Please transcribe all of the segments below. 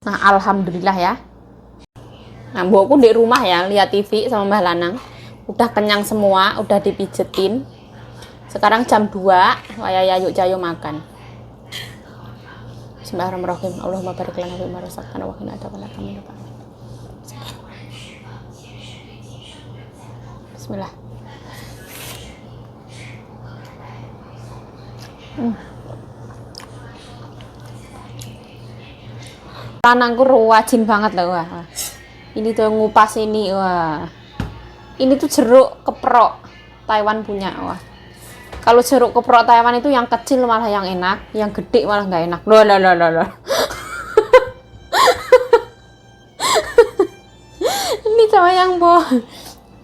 Nah, alhamdulillah ya. Nah, mbokku di rumah ya, lihat TV sama Mbah Lanang. Udah kenyang semua, udah dipijetin. Sekarang jam 2, waya yuk jayo makan. Bismillahirrahmanirrahim. Allahumma barik lana fi ma razaqtana wa qina adzabannar. Bismillah. Lanangku rajin banget loh, wah. Ini tuh ngupas ini, wah. Ini tuh jeruk keprok Taiwan punya, wah. Kalau jeruk keprok Taiwan itu yang kecil malah yang enak, yang gede malah nggak enak. Loh. Ini sama yang boh.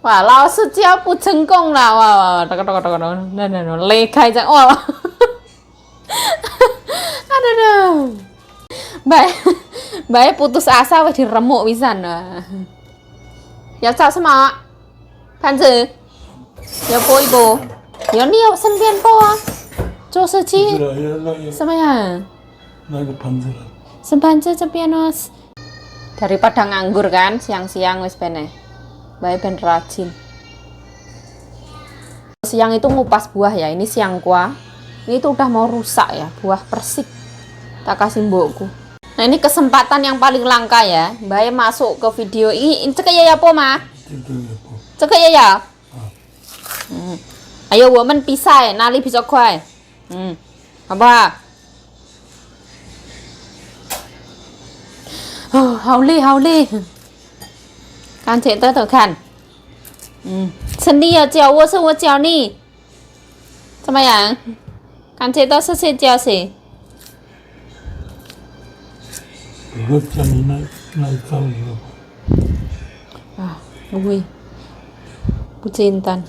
Wah, lao sejia pu jengkong lah, wah. Nah, legai jang, wah. Aduh. Baik putus asa wis diremuk pisan. Ya sao sama. Panzi. Ya po ibu. Ya ni ya senpian po ah. 做事情什么呀？那个盘子了。 Sempanci cepianos. Daripada nganggur kan siang-siang wis bene. Bae ben rajin. Siang itu ngupas buah ya. Ini siang kuah. Ini tuh udah mau rusak ya, buah persik. Tak kasih mbokku. Nah, ini kesempatan yang paling langka ya. Bae masuk ke video ini. Cek ya po ma. Cek ya. Ayo, 我们比赛哪里比较快？好不好？哦，好累。看这得看。是你要教我，是我教你。怎么样？看这都是谁教谁？ 그거 짬이나 싸우고. Ah, ui. Pucintan.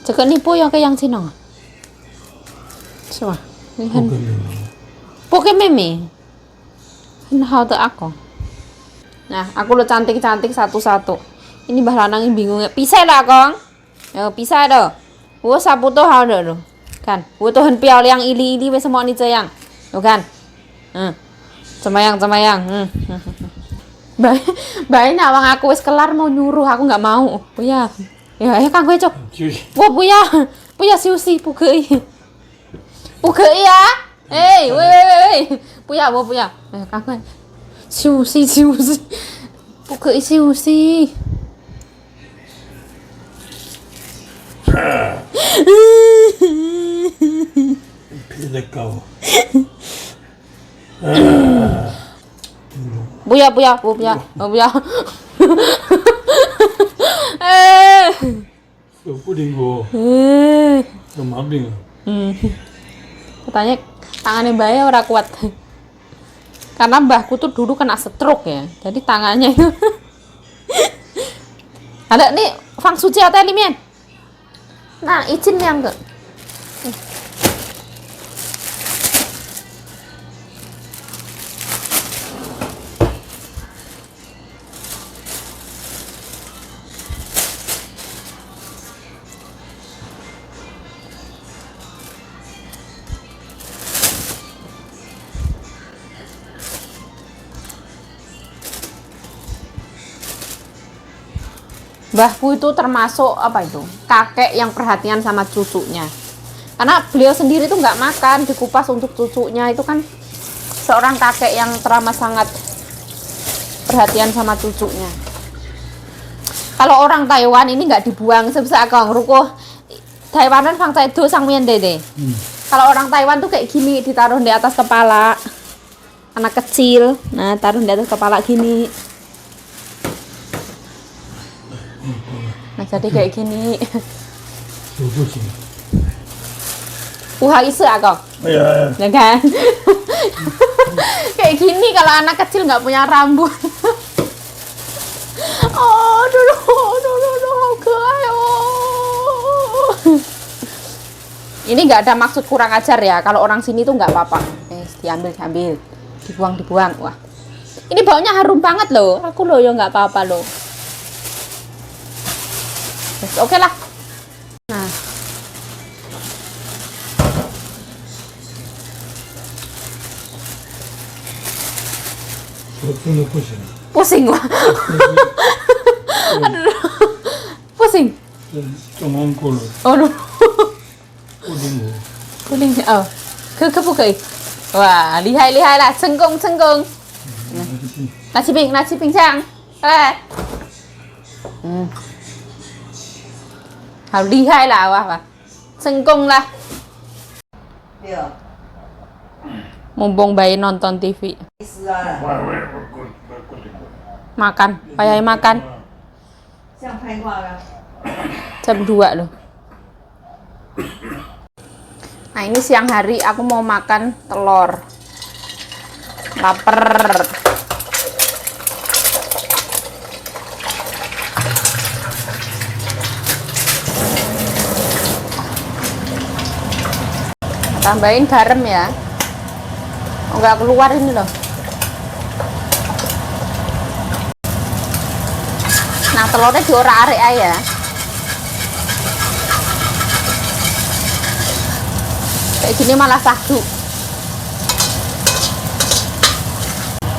Cakap ni po yang ke yang sino? Siapa? Ni kan. Poke meme. Kan hal tu aku. Nah, aku lo cantik-cantik satu-satu. Ini Mbah Lanang yang bingung. Pisah lah, Kong. Yo, pisah dah. Wo sapu tu hal dah. Kan. Wo tu hen piao liang ili为什么你这样? Tuh kan. 怎么样? Baik nawang aku wis kelar mau nyuruh, aku nggak mau. Puya. Ya, Kang gue cok. Wah, puya siusi, pukei. Pukei ya. Wei. Puya. Kang gue. Siusi. Pukei siusi. 피대까워. Buya. 뿌리고. 마빙. Katanya tangannya Mbak ora kuat. Karena mbahku tuh dulu kena stroke ya. Jadi tangannya itu. Ada nih, Fang Suci atau Limian? Nah, izin yang ke. Mbahku itu termasuk apa itu kakek yang perhatian sama cucunya, karena beliau sendiri tuh nggak makan, dikupas untuk cucunya. Itu kan seorang kakek yang teramat sangat perhatian sama cucunya. Kalau orang Taiwan ini nggak dibuang sebisa kong ruko Taiwanan fang do sang mien dede. Kalau orang Taiwan tuh kayak gini, ditaruh di atas kepala anak kecil. Nah, taruh di atas kepala gini. Nah, jadi kayak gini. Isi aku. Ya. Ya kan? Kayak gini kalau anak kecil nggak punya rambut. Oh, dulu, ini nggak ada maksud kurang ajar ya. Kalau orang sini tuh nggak apa-apa. Diambil, dibuang. Wah, ini baunya harum banget loh. Aku loh ya nggak apa-apa loh. Oke lah. Nah, 버튼을 보시네. Pusing gua. Pusing. 조그만 걸로 Aduh. 꽂은 거. Kuning. Oh. Kebuka. Wah, lihai lah. Sengkung. Nasi ping sang. Hào lihai lah wah. Sengkung lah. Iya. Mumpung bayi nonton TV. Istirahat. Makan. Payah makan. 像拍挂了。 Jam 2 loh. Nah ini siang hari aku mau makan telur. Laper. Tambahin garam ya. Oh, nggak keluar ini loh. Nah telurnya diorak-arik aja. Kayak gini malah sahdu.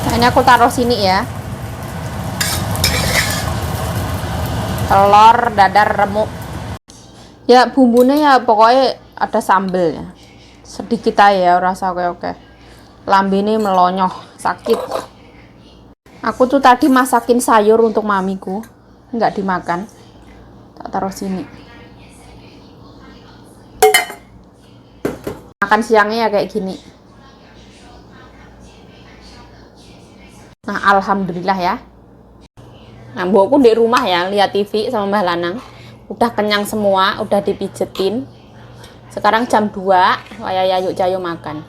Nah, ini aku taruh sini ya. Telur dadar remuk. Ya bumbunya ya pokoknya ada sambel ya. Sedikit aja ya, rasa oke. Lambe ini melonyoh, sakit. Aku tuh tadi masakin sayur untuk mamiku, nggak dimakan. Tak taruh sini. Makan siangnya ya kayak gini. Nah, alhamdulillah ya. Nah, mbokku di rumah ya, lihat TV sama Mbah Lanang. Udah kenyang semua, udah dipijetin. Sekarang jam 2, waya yuk jayo makan.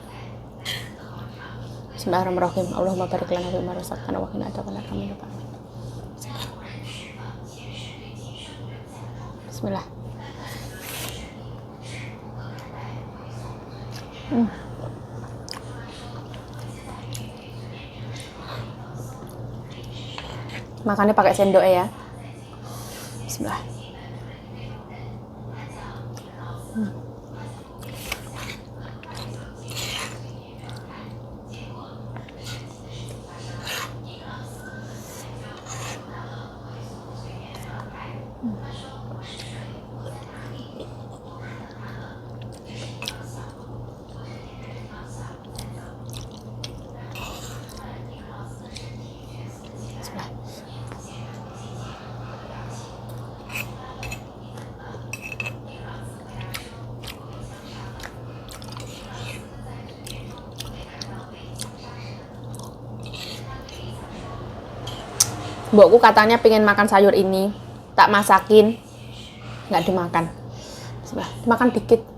Bismillahirrahmanirrahim. Allahumma barik lana fi ma razaqtana wa qina adzabannar. Amin. Bismillah. Makannya pakai sendok ya. Bismillah. Mbokku katanya pengen makan sayur ini, tak masakin, nggak dimakan. Coba dimakan dikit.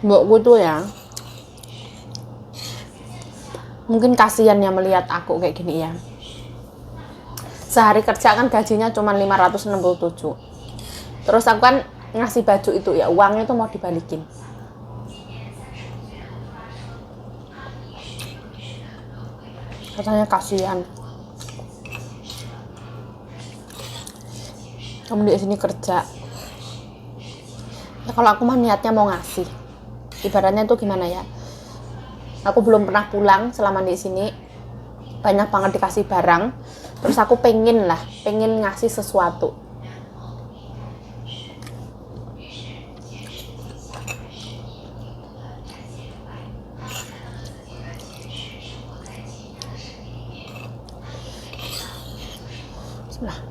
Mbokku tuh ya, mungkin kasihan ya melihat aku kayak gini ya. Sehari kerja kan gajinya cuma 567. Terus aku kan ngasih baju itu ya, uangnya tuh mau dibalikin. Katanya kasihan. Kamu di sini kerja. Ya kalau aku mah niatnya mau ngasih. Ibaratnya tuh gimana ya? Aku belum pernah pulang selama di sini. Banyak banget dikasih barang. Terus aku pengen ngasih sesuatu. Bismillah.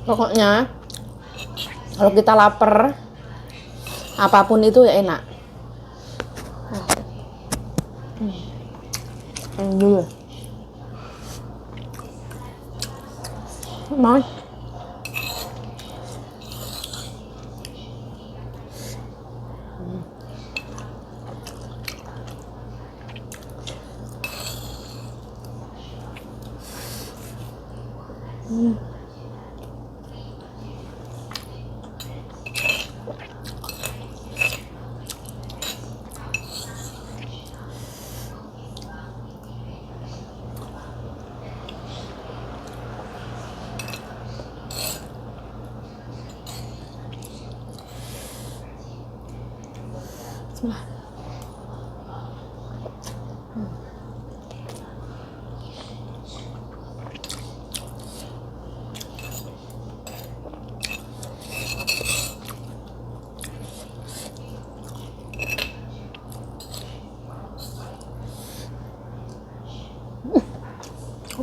Pokoknya kalau kita lapar, apapun itu ya enak. Dulu mau Bismillah.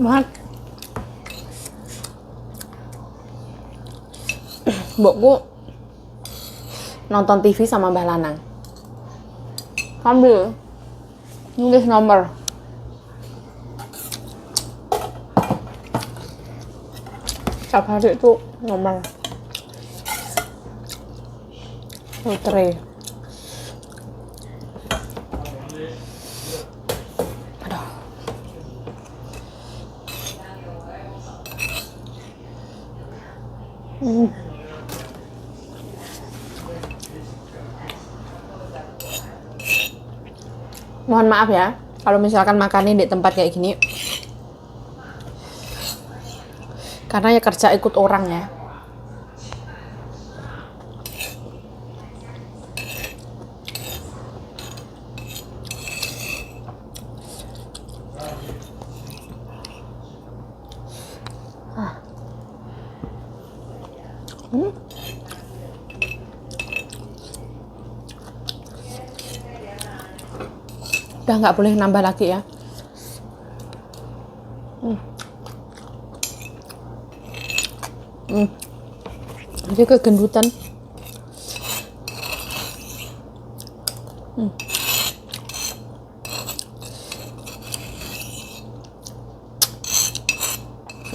Banget. Mbokku nonton TV sama Mbah Lanang. Ambil nulis nomor. Setiap hari itu nomor lotre. Aduh. Mohon maaf ya kalau misalkan makannya di tempat kayak gini, karena ya kerja ikut orang ya. Udah nggak boleh nambah lagi ya. Jadi kegendutan.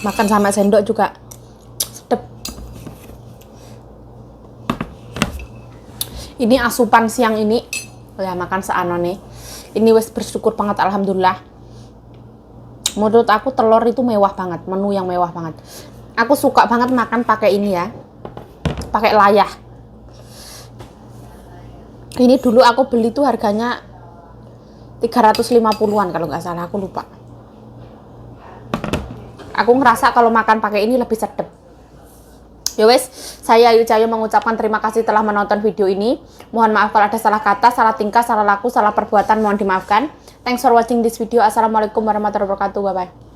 Makan sama sendok juga sedep. Ini asupan siang ini ya, makan seanone. Ini wes bersyukur banget, alhamdulillah. Menurut aku telur itu mewah banget, menu yang mewah banget. Aku suka banget makan pakai ini ya, pakai layah. Ini dulu aku beli tuh harganya 350-an kalau nggak salah, aku lupa. Aku ngerasa kalau makan pakai ini lebih sedap. Ya wes, saya Ayu Cahyo mengucapkan terima kasih telah menonton video ini. Mohon maaf kalau ada salah kata, salah tingkah, salah laku, salah perbuatan, mohon dimaafkan. Thanks for watching this video. Assalamualaikum warahmatullahi wabarakatuh. Bye bye.